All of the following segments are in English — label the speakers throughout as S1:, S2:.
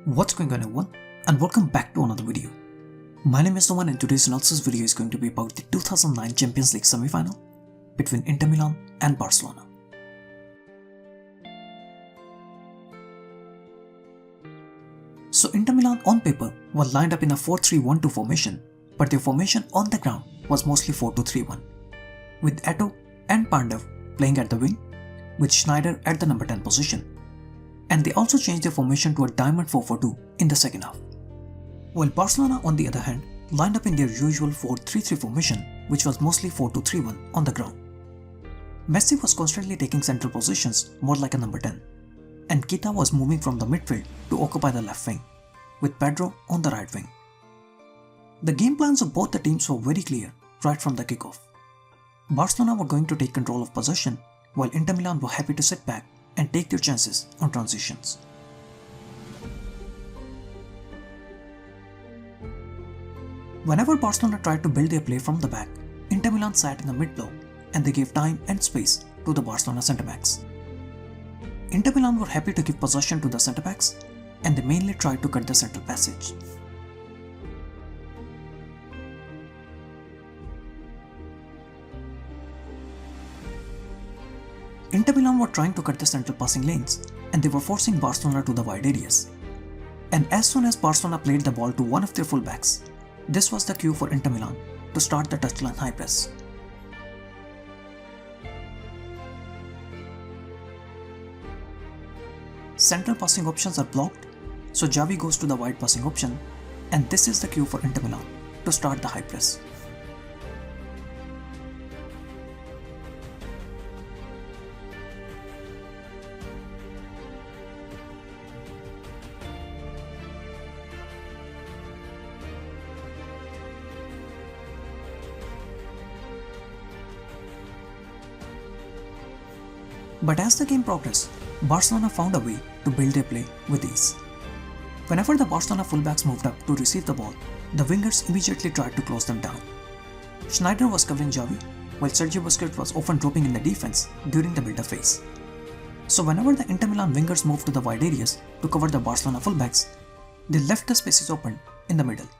S1: What's going on everyone, and welcome back to another video. My name is Noman and today's analysis video is going to be about the 2009 Champions League semi-final between Inter Milan and Barcelona. So Inter Milan on paper were lined up in a 4-3-1-2 formation, but their formation on the ground was mostly 4-2-3-1, with Eto'o and Pandev playing at the wing, with Schneider at the number 10 position. And they also changed their formation to a diamond 4-4-2 in the second half. While Barcelona on the other hand lined up in their usual 4-3-3 formation, which was mostly 4-2-3-1 on the ground. Messi was constantly taking central positions more like a number 10, and Keita was moving from the midfield to occupy the left wing, with Pedro on the right wing. The game plans of both the teams were very clear right from the kickoff. Barcelona were going to take control of possession, while Inter Milan were happy to sit back and take their chances on transitions. Whenever Barcelona tried to build their play from the back, Inter Milan sat in the mid-block and they gave time and space to the Barcelona centre-backs. Inter Milan were happy to give possession to the centre-backs and they mainly tried to cut the central passage. Inter Milan were trying to cut the central passing lanes and they were forcing Barcelona to the wide areas. And as soon as Barcelona played the ball to one of their fullbacks, this was the cue for Inter Milan to start the touchline high press. Central passing options are blocked, so Xavi goes to the wide passing option, and this is the cue for Inter Milan to start the high press. But as the game progressed, Barcelona found a way to build their play with ease. Whenever the Barcelona fullbacks moved up to receive the ball, the wingers immediately tried to close them down. Schneider was covering Xavi, while Sergio Busquets was often dropping in the defense during the build-up phase. So whenever the Inter Milan wingers moved to the wide areas to cover the Barcelona fullbacks, they left the spaces open in the middle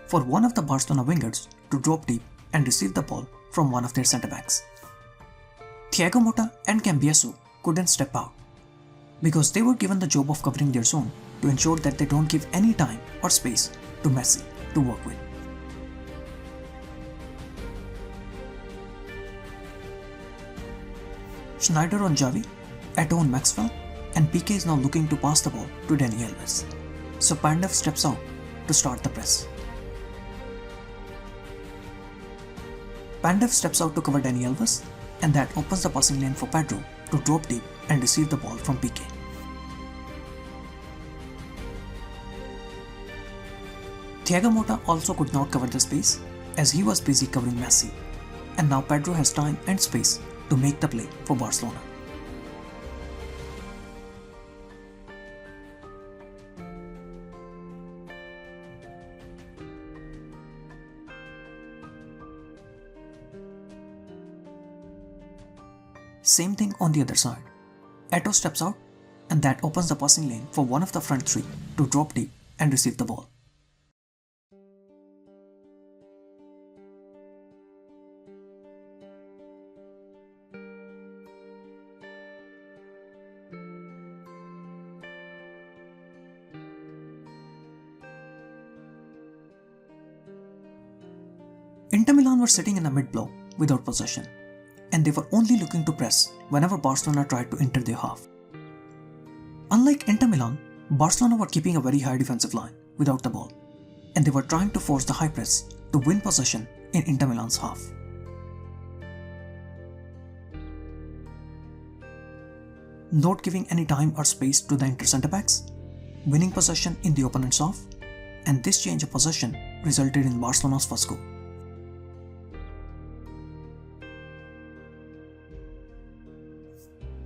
S1: for one of the Barcelona wingers to drop deep and receive the ball from one of their centre-backs. Thiago Motta and Cambiaso couldn't step out because they were given the job of covering their zone to ensure that they don't give any time or space to Messi to work with. Schneider on Xavi, Eto'o on Maxwell, and Piqué is now looking to pass the ball to Dani Alves, so Pandev steps out to start the press. Pandev steps out to cover Dani Alves, and that opens the passing lane for Pedro to drop deep and receive the ball from Piqué. Thiago Motta also could not cover the space as he was busy covering Messi, and now Pedro has time and space to make the play for Barcelona. Same thing on the other side. Eto'o steps out and that opens the passing lane for one of the front three to drop deep and receive the ball. Inter Milan were sitting in the mid-block without possession, and they were only looking to press whenever Barcelona tried to enter their half. Unlike Inter Milan, Barcelona were keeping a very high defensive line without the ball, and they were trying to force the high press to win possession in Inter Milan's half. Not giving any time or space to the Inter centre-backs, winning possession in the opponent's half, and this change of possession resulted in Barcelona's first goal.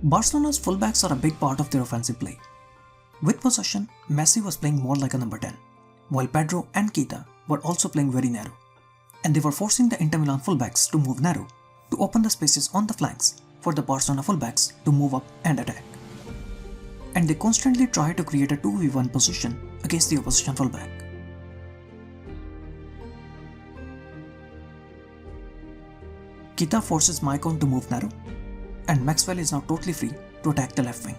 S1: Barcelona's fullbacks are a big part of their offensive play. With possession, Messi was playing more like a number 10, while Pedro and Keita were also playing very narrow, and they were forcing the Inter Milan fullbacks to move narrow to open the spaces on the flanks for the Barcelona fullbacks to move up and attack. And they constantly try to create a 2v1 position against the opposition fullback. Kita forces Maicon to move narrow, and Maxwell is now totally free to attack the left wing.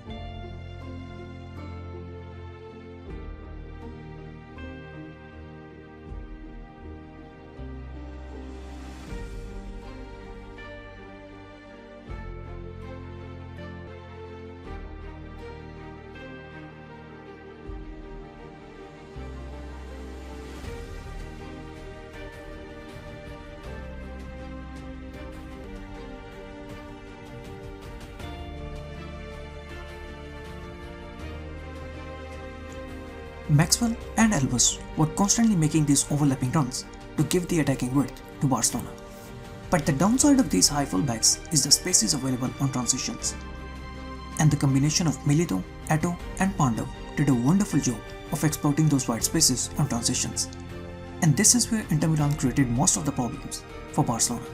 S1: Maxwell and Elvis were constantly making these overlapping runs to give the attacking width to Barcelona. But the downside of these high fullbacks is the spaces available on transitions. And the combination of Milito, Eto'o and Pandev did a wonderful job of exploiting those wide spaces on transitions. And this is where Inter Milan created most of the problems for Barcelona.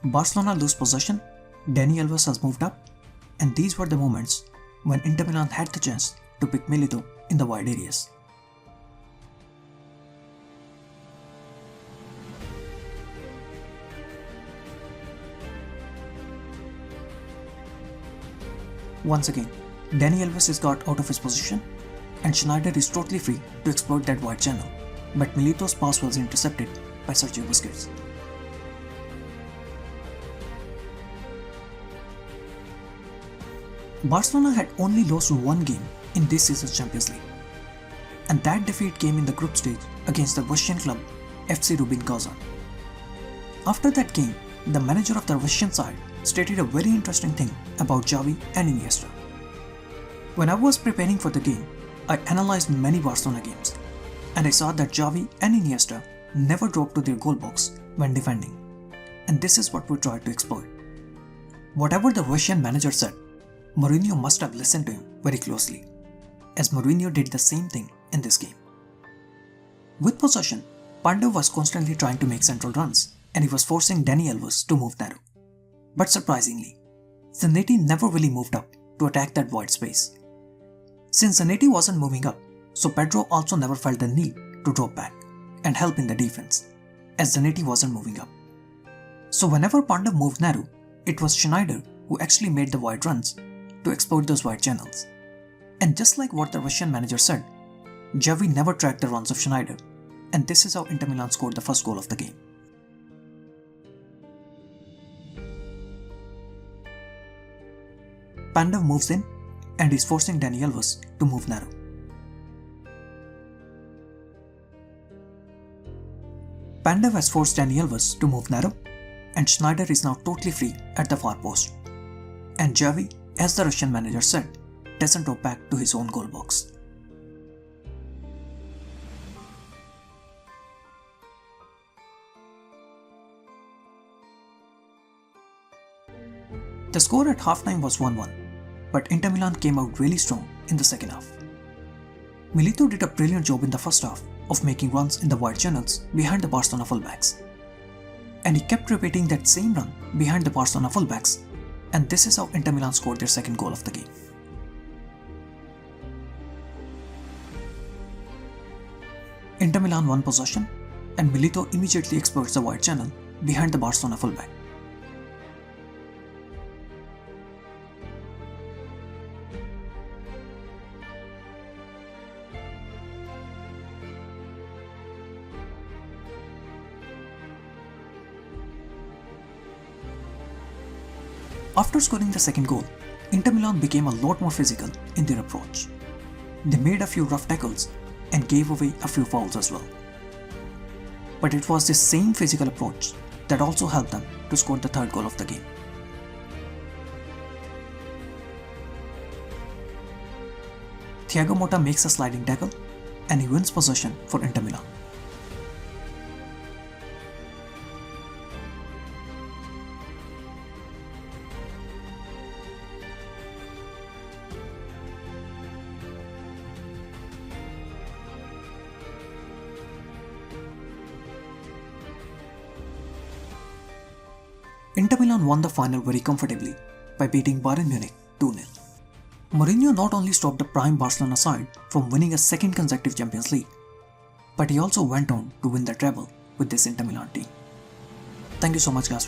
S1: Barcelona lose possession, Dani Alves has moved up, and these were the moments when Inter Milan had the chance to pick Milito in the wide areas. Once again, Dani Alves is got out of his position, and Schneider is totally free to exploit that wide channel, but Milito's pass was intercepted by Sergio Busquets. Barcelona had only lost one game in this season's Champions League, and that defeat came in the group stage against the Russian club FC Rubin Kazan. After that game, the manager of the Russian side stated a very interesting thing about Xavi and Iniesta. When I was preparing for the game, I analyzed many Barcelona games, and I saw that Xavi and Iniesta never dropped to their goal box when defending, and this is what we tried to exploit. Whatever the Russian manager said, Mourinho must have listened to him very closely, as Mourinho did the same thing in this game. With possession, Pandev was constantly trying to make central runs, and he was forcing Dani Alves to move narrow. But surprisingly, Zanetti never really moved up to attack that wide space. Since Zanetti wasn't moving up, so Pedro also never felt the need to drop back and help in the defense, as Zanetti wasn't moving up. So whenever Pandev moved narrow, it was Schneider who actually made the wide runs to exploit those wide channels. And just like what the Russian manager said, Xavi never tracked the runs of Schneider, and this is how Inter Milan scored the first goal of the game. Pandev moves in and is forcing Dani Alves to move narrow. Pandev has forced Dani Alves to move narrow, and Schneider is now totally free at the far post. And Xavi, as the Russian manager said, doesn't drop back to his own goal box. The score at halftime was 1-1, but Inter Milan came out really strong in the second half. Milito did a brilliant job in the first half of making runs in the wide channels behind the Barcelona fullbacks. And he kept repeating that same run behind the Barcelona fullbacks, and this is how Inter Milan scored their second goal of the game. Inter Milan won possession, and Milito immediately exploits the wide channel behind the Barcelona fullback. After scoring the second goal, Inter Milan became a lot more physical in their approach. They made a few rough tackles and gave away a few fouls as well. But it was this same physical approach that also helped them to score the third goal of the game. Thiago Motta makes a sliding tackle and he wins possession for Inter Milan. Inter Milan won the final very comfortably by beating Bayern Munich 2-0. Mourinho not only stopped the prime Barcelona side from winning a second consecutive Champions League, but he also went on to win the treble with this Inter Milan team. Thank you so much guys for